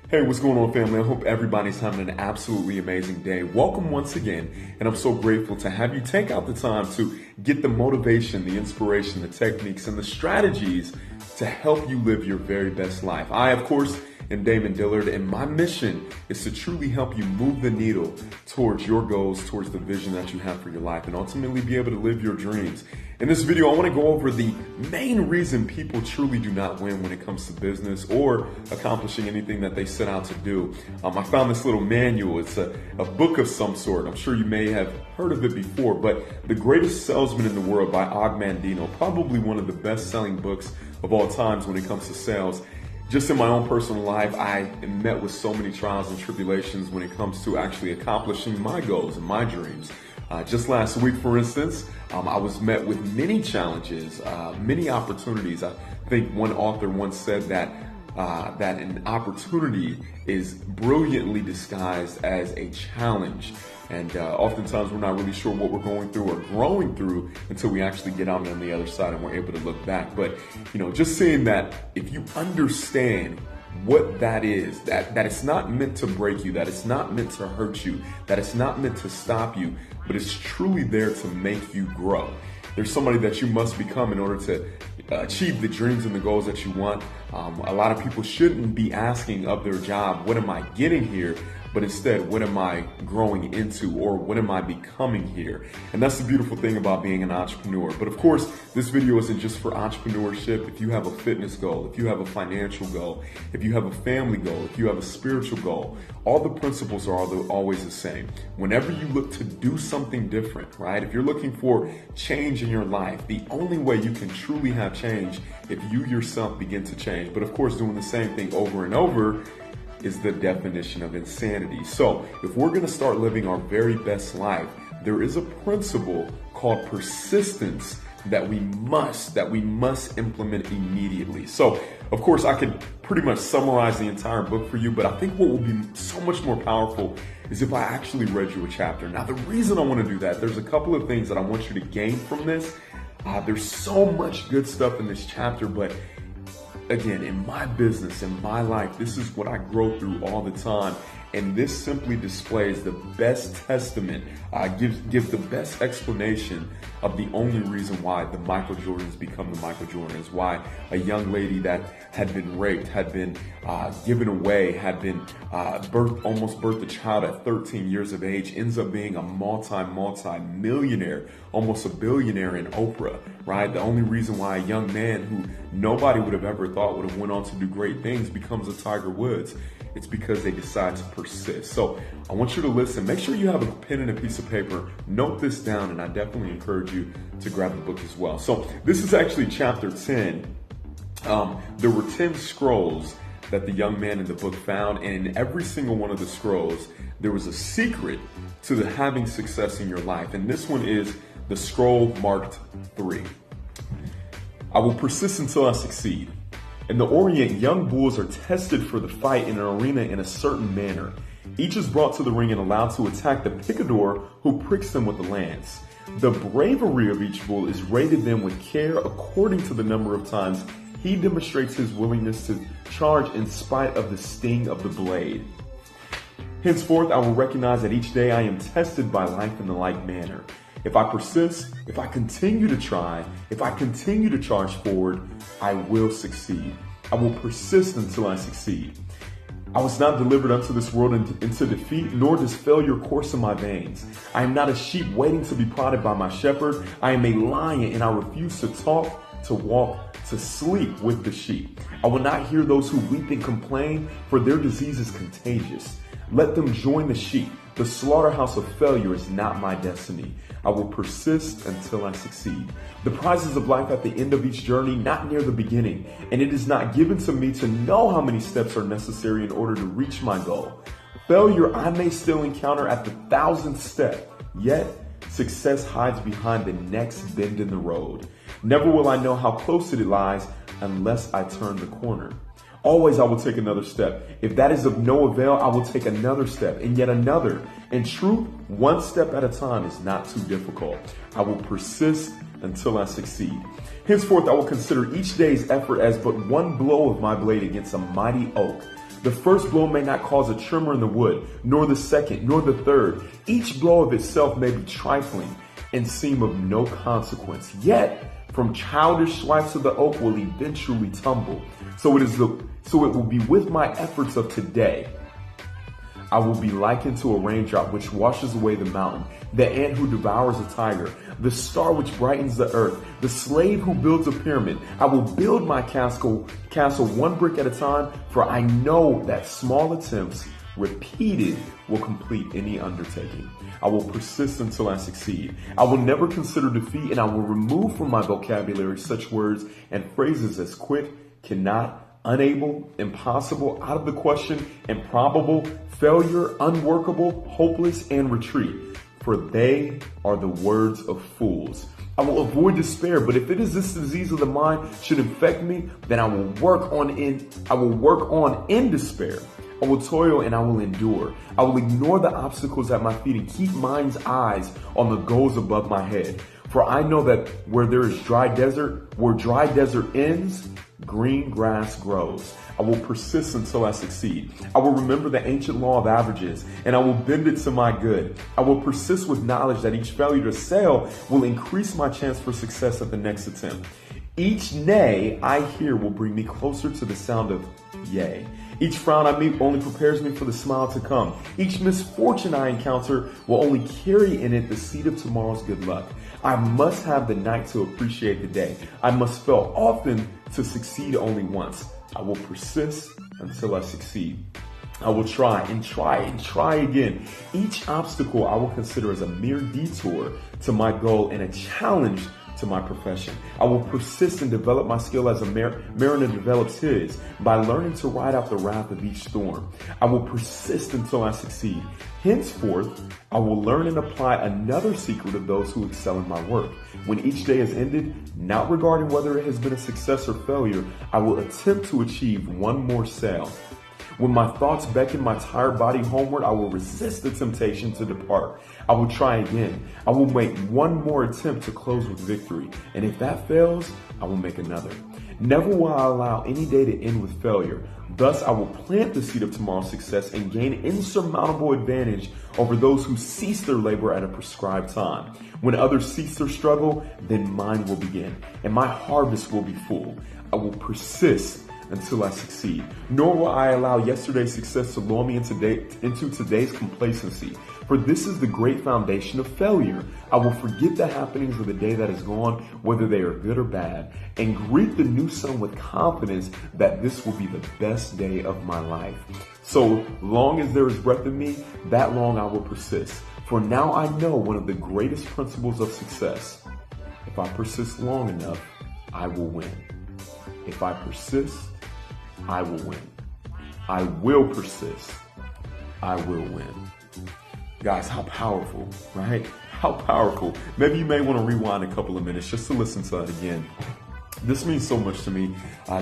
Hey, what's going on, family? I hope everybody's having an absolutely amazing day. Welcome once again, and I'm so grateful to have you take out the time to get the motivation, the inspiration, the techniques, and the strategies to help you live your very best life. I, of course, am Damon Dillard, and my mission is to truly help you move the needle towards your goals, towards the vision that you have for your life, and ultimately be able to live your dreams. In this video, I want to go over the main reason people truly do not win when it comes to business or accomplishing anything that they set out to do. I found this little manual. It's a book of some sort. I'm sure you may have heard of it before, but The Greatest Salesman in the World by Og Mandino, probably one of the best-selling books of all times when it comes to sales. Just in my own personal life, I am met with so many trials and tribulations when it comes to actually accomplishing my goals and my dreams. Just last week, for instance, I was met with many challenges, many opportunities. I think one author once said that an opportunity is brilliantly disguised as a challenge. And oftentimes we're not really sure what we're going through or growing through until we actually get out on the other side and we're able to look back. But, just saying that if you understand what that is, that it's not meant to break you, that it's not meant to hurt you, that it's not meant to stop you, but it's truly there to make you grow. There's somebody that you must become in order to achieve the dreams and the goals that you want. A lot of people shouldn't be asking of their job, what am I getting here? But instead, what am I growing into, or what am I becoming here? And that's the beautiful thing about being an entrepreneur. But of course, this video isn't just for entrepreneurship. If you have a fitness goal, if you have a financial goal, if you have a family goal, if you have a spiritual goal, all the principles are always the same. Whenever you look to do something different, right? If you're looking for change in your life, the only way you can truly have change if you yourself begin to change. But of course, doing the same thing over and over is the definition of insanity. So if we're going to start living our very best life, there is a principle called persistence that we must implement immediately. So of course I could pretty much summarize the entire book for you, but I think what will be so much more powerful is if I actually read you a chapter. Now the reason I want to do that, there's a couple of things that I want you to gain from this. There's so much good stuff in this chapter, but again, in my business, in my life, this is what I grow through all the time. And this simply displays the best testament, gives the best explanation of the only reason why the Michael Jordans become the Michael Jordans, why a young lady that had been raped, had been given away, had been almost birthed a child at 13 years of age, ends up being a multi-millionaire, almost a billionaire in Oprah, right? The only reason why a young man who nobody would have ever thought would have went on to do great things becomes a Tiger Woods. It's because they decide to persist. So I want you to listen. Make sure you have a pen and a piece of paper. Note this down, and I definitely encourage you to grab the book as well. So this is actually chapter 10. There were 10 scrolls that the young man in the book found, and in every single one of the scrolls, there was a secret to having success in your life. And this one is the scroll marked 3. I will persist until I succeed. In the Orient, young bulls are tested for the fight in an arena in a certain manner. Each is brought to the ring and allowed to attack the picador who pricks them with a lance. The bravery of each bull is rated then with care according to the number of times he demonstrates his willingness to charge in spite of the sting of the blade. Henceforth, I will recognize that each day I am tested by life in the like manner. If I persist, if I continue to try, if I continue to charge forward, I will succeed. I will persist until I succeed. I was not delivered unto this world into defeat, nor does failure course in my veins. I am not a sheep waiting to be prodded by my shepherd. I am a lion, and I refuse to talk, to walk, to sleep with the sheep. I will not hear those who weep and complain, for their disease is contagious. Let them join the sheep. The slaughterhouse of failure is not my destiny. I will persist until I succeed. The prizes of life at the end of each journey, not near the beginning, and it is not given to me to know how many steps are necessary in order to reach my goal. Failure I may still encounter at the 1,000th step, yet success hides behind the next bend in the road. Never will I know how close it lies unless I turn the corner. Always I will take another step. If that is of no avail, I will take another step and yet another. In truth, one step at a time is not too difficult. I will persist until I succeed. Henceforth, I will consider each day's effort as but one blow of my blade against a mighty oak. The first blow may not cause a tremor in the wood, nor the second, nor the third. Each blow of itself may be trifling and seem of no consequence. Yet, from childish swipes of the oak will eventually tumble. So it will be with my efforts of today. I will be likened to a raindrop which washes away the mountain, the ant who devours a tiger, the star which brightens the earth, the slave who builds a pyramid. I will build my castle one brick at a time, for I know that small attempts repeated will complete any undertaking. I will persist until I succeed. I will never consider defeat, and I will remove from my vocabulary such words and phrases as quit, cannot, unable, impossible, out of the question, improbable, failure, unworkable, hopeless, and retreat. For they are the words of fools. I will avoid despair, but if it is this disease of the mind should infect me, then I will work on in despair. I will toil and I will endure. I will ignore the obstacles at my feet and keep mind's eyes on the goals above my head. For I know that where dry desert ends, green grass grows. I will persist until I succeed. I will remember the ancient law of averages, and I will bend it to my good. I will persist with knowledge that each failure to sail will increase my chance for success at the next attempt. Each nay I hear will bring me closer to the sound of yea. Each frown I meet only prepares me for the smile to come. Each misfortune I encounter will only carry in it the seed of tomorrow's good luck. I must have the night to appreciate the day. I must fail often to succeed only once. I will persist until I succeed. I will try and try and try again. Each obstacle I will consider as a mere detour to my goal and a challenge to my profession. I will persist and develop my skill as a mariner develops his by learning to ride out the wrath of each storm. I will persist until I succeed. Henceforth, I will learn and apply another secret of those who excel in my work. When each day is ended, not regarding whether it has been a success or failure, I will attempt to achieve one more sail. When my thoughts beckon my tired body homeward, I will resist the temptation to depart. I will try again. I will make one more attempt to close with victory. And if that fails, I will make another. Never will I allow any day to end with failure. Thus, I will plant the seed of tomorrow's success and gain insurmountable advantage over those who cease their labor at a prescribed time. When others cease their struggle, then mine will begin, and my harvest will be full. I will persist until I succeed. Nor will I allow yesterday's success to lure me into today's complacency. For this is the great foundation of failure. I will forget the happenings of the day that is gone, whether they are good or bad, and greet the new sun with confidence that this will be the best day of my life. So long as there is breath in me, that long I will persist. For now I know one of the greatest principles of success. If I persist long enough, I will win. If I persist, I will win. I will persist. I will win. Guys, how powerful, right? How powerful. Maybe you may want to rewind a couple of minutes just to listen to that again. This means so much to me,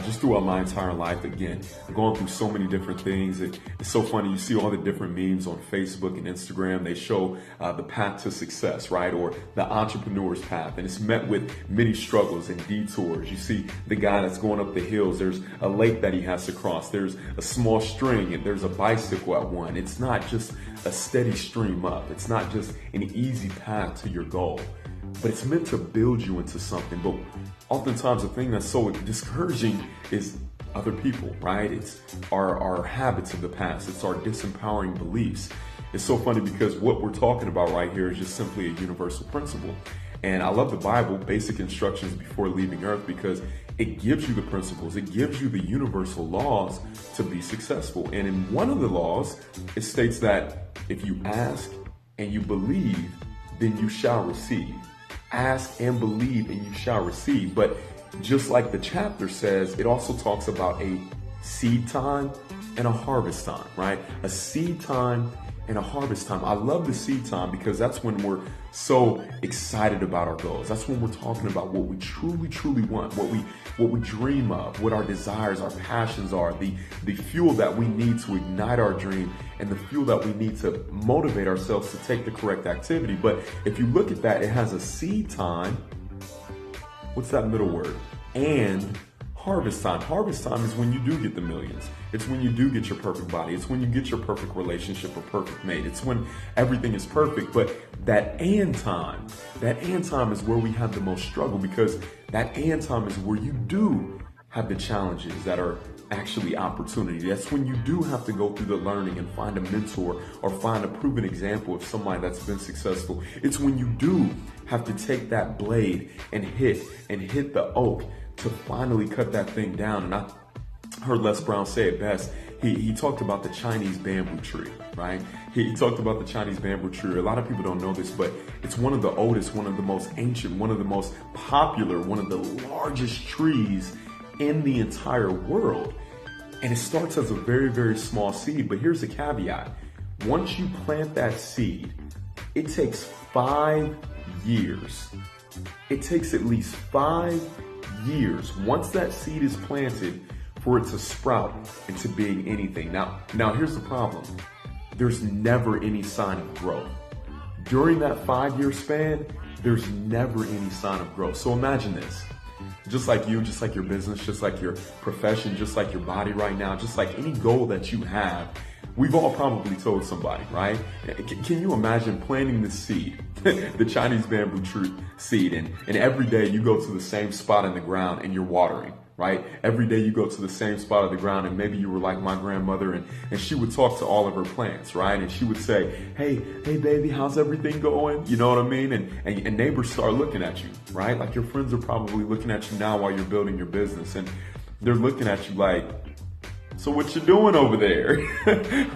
just throughout my entire life. Again, going through so many different things. It's so funny. You see all the different memes on Facebook and Instagram. They show the path to success, right? Or the entrepreneur's path. And it's met with many struggles and detours. You see the guy that's going up the hills. There's a lake that he has to cross. There's a small string and there's a bicycle at one. It's not just a steady stream up. It's not just an easy path to your goal. But it's meant to build you into something. But oftentimes the thing that's so discouraging is other people, right? It's our habits of the past. It's our disempowering beliefs. It's so funny because what we're talking about right here is just simply a universal principle. And I love the Bible, basic instructions before leaving earth, because it gives you the principles. It gives you the universal laws to be successful. And in one of the laws, it states that if you ask and you believe, then you shall receive. Ask and believe and you shall receive. But just like the chapter says, it also talks about a seed time and a harvest time, right? A seed time and a harvest time. I love the seed time because that's when we're so excited about our goals. That's when we're talking about what we truly, truly want, what we dream of, what our desires, our passions are, the fuel that we need to ignite our dream, and the fuel that we need to motivate ourselves to take the correct activity. But if you look at that, it has a seed time. What's that middle word? And harvest time. Harvest time is when you do get the millions. It's when you do get your perfect body. It's when you get your perfect relationship or perfect mate. It's when everything is perfect. But that and time is where we have the most struggle, because that and time is where you do have the challenges that are actually opportunity. That's when you do have to go through the learning and find a mentor or find a proven example of somebody that's been successful. It's when you do have to take that blade and hit the oak to finally cut that thing down. And I heard Les Brown say it best. He talked about the Chinese bamboo tree, right? He talked about the Chinese bamboo tree. A lot of people don't know this, but it's one of the oldest, one of the most ancient, one of the most popular, one of the largest trees in the entire world. And it starts as a very, very small seed. But here's the caveat. Once you plant that seed, it takes 5 years. It takes at least 5 years, once that seed is planted, for it to sprout into being anything. Now here's the problem. There's never any sign of growth. During that 5-year span, there's never any sign of growth. So imagine this. Just like you, just like your business, just like your profession, just like your body right now, just like any goal that you have, we've all probably told somebody, right? Can you imagine planting the seed, the Chinese bamboo tree seed, and every day you go to the same spot in the ground and you're watering, right? Every day you go to the same spot of the ground, and maybe you were like my grandmother, and she would talk to all of her plants, right? And she would say, hey baby, how's everything going? You know what I mean? And neighbors start looking at you, right? Like your friends are probably looking at you now while you're building your business, and they're looking at you like, so what you doing over there?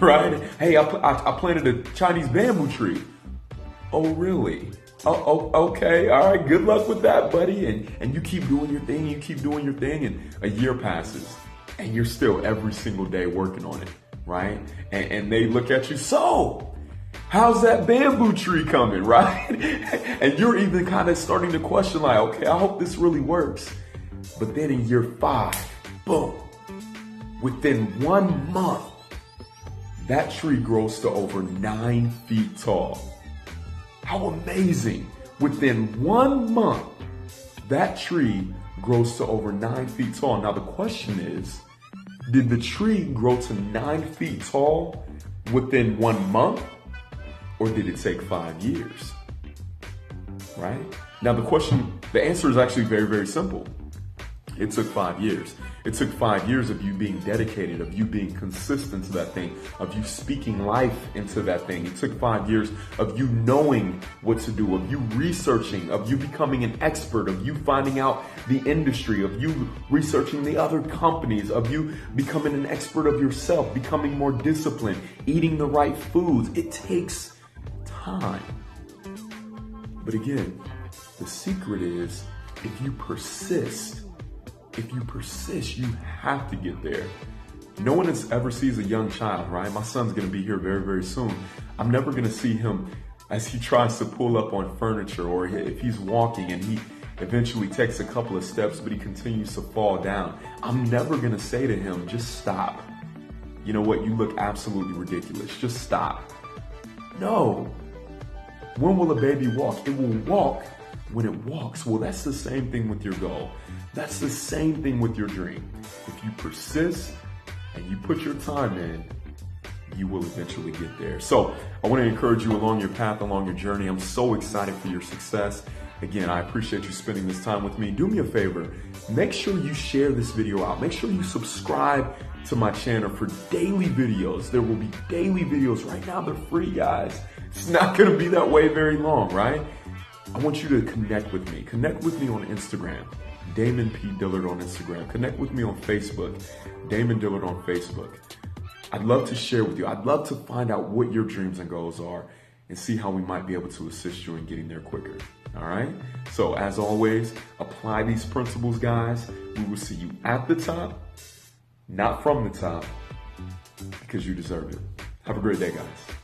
Right? Hey, I planted a Chinese bamboo tree. Oh, really? Oh, okay. All right. Good luck with that, buddy. And you keep doing your thing. You keep doing your thing. And a year passes and you're still every single day working on it. Right? And they look at you. So how's that bamboo tree coming? Right? And you're even kind of starting to question like, okay, I hope this really works. But then in year 5, boom. Within 1 month, that tree grows to over 9 feet tall. How amazing. Within 1 month, that tree grows to over 9 feet tall. Now the question is, did the tree grow to 9 feet tall within 1 month, or did it take 5 years? Right? Now the answer is actually very, very simple. It took 5 years. It took 5 years of you being dedicated, of you being consistent to that thing, of you speaking life into that thing. It took 5 years of you knowing what to do, of you researching, of you becoming an expert, of you finding out the industry, of you researching the other companies, of you becoming an expert of yourself, becoming more disciplined, eating the right foods. It takes time. But again, the secret is if you persist, you have to get there. No one ever sees a young child, right? My son's gonna be here very, very soon. I'm never gonna see him as he tries to pull up on furniture, or if he's walking and he eventually takes a couple of steps, but he continues to fall down. I'm never gonna say to him, just stop. You know what? You look absolutely ridiculous. Just stop. No. When will a baby walk? It will walk when it walks. Well, that's the same thing with your goal. That's the same thing with your dream. If you persist and you put your time in, you will eventually get there. So I want to encourage you along your path, along your journey. I'm so excited for your success. Again, I appreciate you spending this time with me. Do me a favor. Make sure you share this video out. Make sure you subscribe to my channel for daily videos. There will be daily videos. Right now, they're free, guys. It's not going to be that way very long, right? I want you to connect with me. Connect with me on Instagram, Damon P. Dillard on Instagram. Connect with me on Facebook, Damon Dillard on Facebook. I'd love to share with you. I'd love to find out what your dreams and goals are and see how we might be able to assist you in getting there quicker. All right? So as always, apply these principles, guys. We will see you at the top, not from the top, because you deserve it. Have a great day, guys.